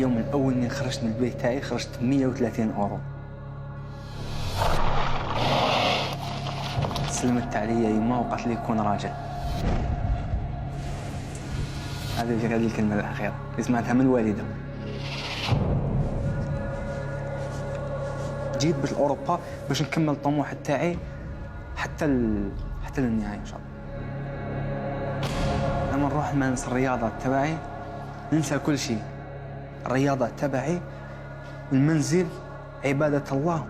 اليوم الأول اللي خرجت من البيت تاعي خرجت 130 €. سلمت عليا يما وقالت لي كون راجل. هذه الكلمة الأخيرة اللي سمعتها من الوالدة. جيت باش لأوروبا باش نكمل الطموح تاعي حتى للنهاية إن شاء الله. لما نروح نمارس الرياضة تبعي ننسى كل شيء. الرياضة تبعي والمنزل عبادة الله.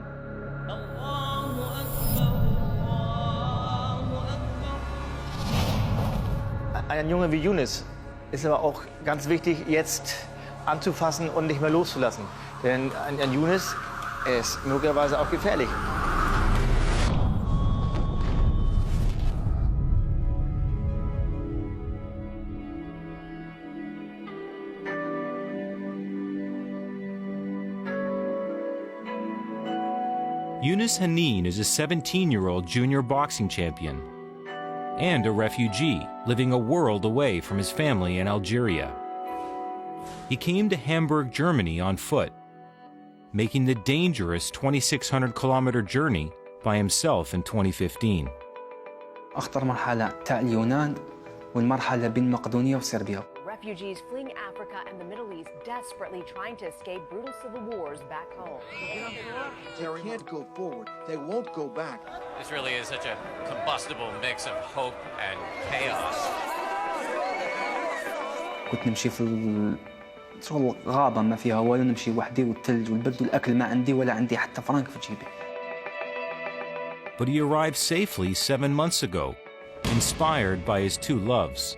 Ein Junge wie Yunus ist aber auch ganz wichtig, jetzt anzufassen und nicht mehr loszulassen. Denn ein Yunus, er ist möglicherweise auch gefährlich. Yunus Hanin is a 17-year-old junior boxing champion and a refugee living a world away from his family in Algeria. He came to Hamburg, Germany on foot, making the dangerous 2,600-kilometer journey by himself in 2015. أخطر مرحلة تاع اليونان والمرحلة بين مقدونيا وصربيا. Refugees fleeing Africa and the Middle East desperately trying to escape brutal civil wars back home. They can't go forward. They won't go back. This really is such a combustible mix of hope and chaos. كنت نمشي في شغل غابة ما فيها والو، نمشي وحدي والثلج والبرد والأكل ما عندي ولا عندي حتى فرنك في جيبي. But he arrived safely 7 months ago, inspired by his two loves,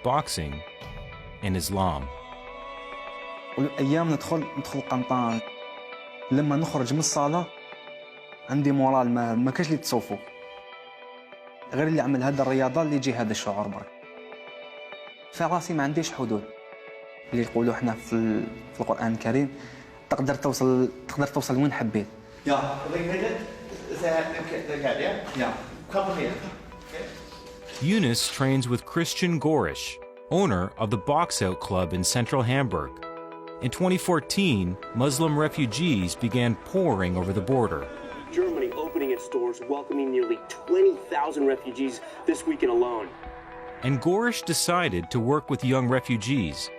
boxing and Islam. والأيام ندخل قنطان. لما نخرج من الصالة عندي مورال ما كاش اللي تصوفه غير اللي عمل هذا الرياضة اللي يجي هذا الشعور برك. فراسي ما عنديش حدود اللي يقولوا احنا في القرآن الكريم تقدر توصل وين حبيت. Yunus trains with Christian Gorish, owner of the Box Out Club in central Hamburg. In 2014, Muslim refugees began pouring over the border. Germany opening its doors, welcoming nearly 20,000 refugees this weekend alone. And Gorish decided to work with young refugees,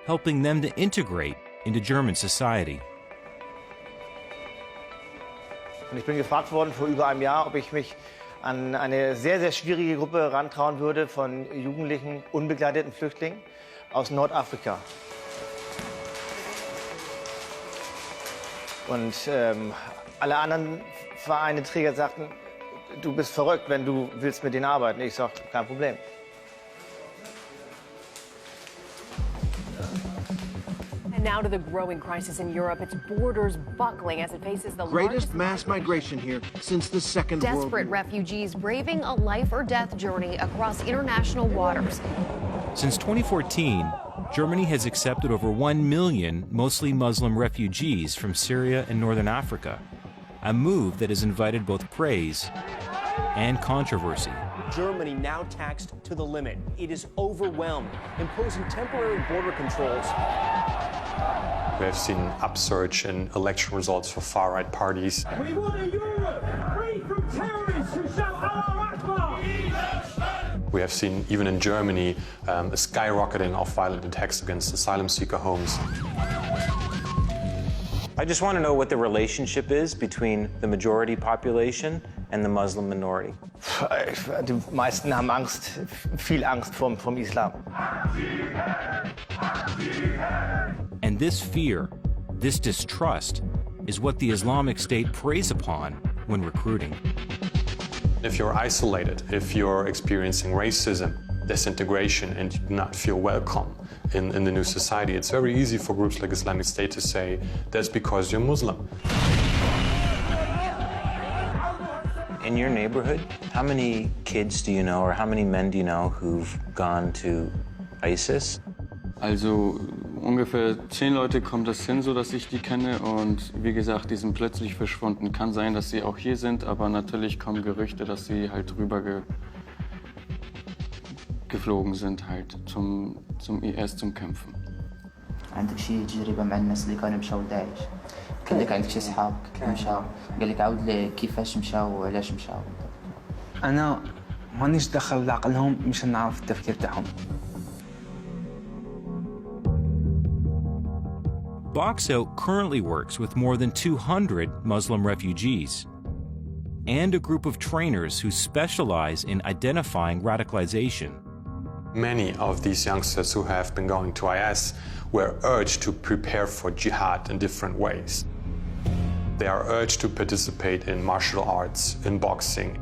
helping them to integrate into German society. Und ich bin gefragt worden vor über einem Jahr, ob ich mich an eine sehr, sehr schwierige Gruppe herantrauen würde von jugendlichen, unbegleiteten Flüchtlingen aus Nordafrika. Und alle anderen Vereine-Träger sagten, du bist verrückt, wenn du willst mit denen arbeiten. Ich sage, kein Problem. And now to the growing crisis in Europe. Its borders buckling as it faces the Greatest mass migration here since the Second World War. desperate refugees braving a life or death journey across international waters. Since 2014, Germany has accepted over 1 million mostly Muslim refugees from Syria and northern Africa, a move that has invited both praise and controversy. Germany now taxed to the limit. It is overwhelmed, imposing temporary border controls. We have seen upsurge in election results for far-right parties. We want a Europe free from terrorists who shout Allah Akbar! We have seen, even in Germany, a skyrocketing of violent attacks against asylum seeker homes. I just want to know what the relationship is between the majority population and the Muslim minority. Die meisten haben Angst, viel Angst vom Islam. And this fear, this distrust, is what the Islamic State preys upon when recruiting. If you're isolated, if you're experiencing racism, disintegration, and you do not feel welcome in the new society, it's very easy for groups like Islamic State to say, that's because you're Muslim. In your neighborhood, how many kids do you know, or how many men do you know who've gone to ISIS? Also ungefähr 10 Leute kommt das hin, so dass ich die kenne. Und wie gesagt, die sind plötzlich verschwunden. Kann sein, dass sie auch hier sind, aber natürlich kommen Gerüchte, dass sie halt geflogen sind halt zum IS zum Kämpfen. عندك شي تجربة مع الناس اللي كانوا مشاو لداعش؟ قال لك عندك شي صحاب مشاو؟ قال لك عاود لي كيفاش مشاو وعلاش مشاو؟ انا مانيش داخل لعقلهم مشان نعرف التفكير تاعهم. Boxo currently works with more than 200 Muslim refugees and a group of trainers who specialize in identifying radicalization. Many of these youngsters who have been going to IS were urged to prepare for jihad in different ways. They are urged to participate in martial arts, in boxing.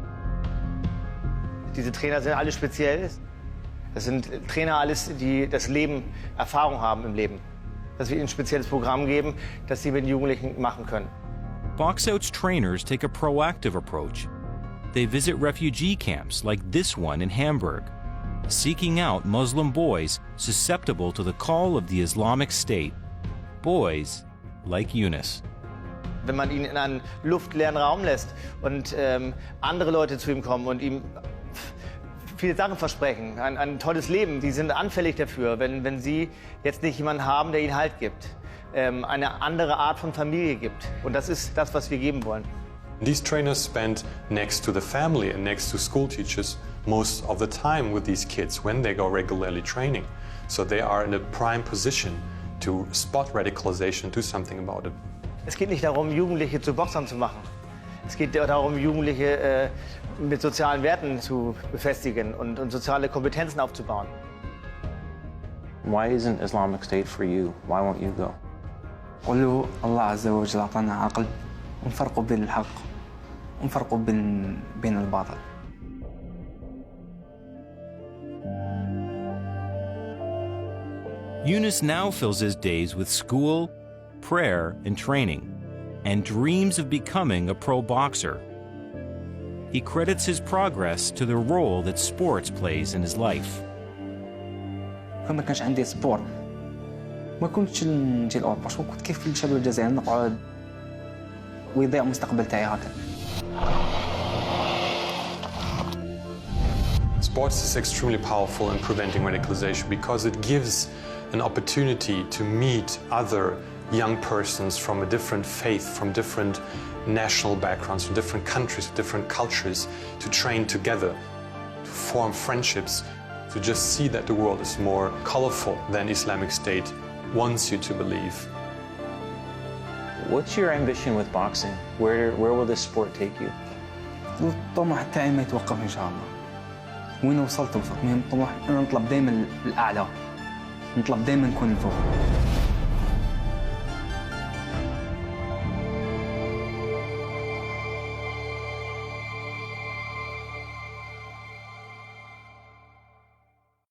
Diese Trainer sind alle speziell. Das sind Trainer alles, die das Leben, Erfahrung haben im Leben. Dass wir ihnen ein spezielles Programm geben, das sie mit den Jugendlichen machen können. Boxout's trainers take a proactive approach. They visit refugee camps like this one in Hamburg, seeking out Muslim boys susceptible to the call of the Islamic State. Boys like Yunus. Wenn man ihn in einen luftleeren Raum lässt und andere Leute zu ihm kommen und ihm viele Sachen versprechen, ein tolles Leben, die sind anfällig dafür, wenn sie jetzt nicht jemanden haben, der ihnen Halt gibt, eine andere Art von Familie gibt. Und das ist das, was wir geben wollen. These trainers spend next to the family and next to school teachers most of the time with these kids when they go regularly training. So they are in a prime position to spot radicalization and do something about it. Es geht nicht darum, Jugendliche zu Boxern zu machen. Es geht darum, Jugendliche mit sozialen Werten zu befestigen und soziale Kompetenzen aufzubauen. Why isn't Islamic State for you? Why won't you go? قولوا الله عز وجل أعطانا عقل ونفرقوا بين الحق ونفرقوا بين الباطل. Yunus now fills his days with school, prayer, and training, and dreams of becoming a pro boxer. He credits his progress to the role that sports plays in his life. كون ما كانش عندي سبور ما كنتش نجي لأوروبا، شو كنت كيف الشباب الجزائري نقعد ويضيع المستقبل تاعي هكا. Sports is extremely powerful in preventing radicalization because it gives an opportunity to meet other young persons from a different faith, from different national backgrounds, from different countries, different cultures, to train together, to form friendships, to just see that the world is more colorful than Islamic State wants you to believe. What's your ambition with boxing? Where will this sport take you? الطموح تاعي ما يتوقف إن شاء الله. وين وصلت وصلت. المهم الطموح أنا نطلب دائما الأعلى. نطلب دائما نكون الفوق.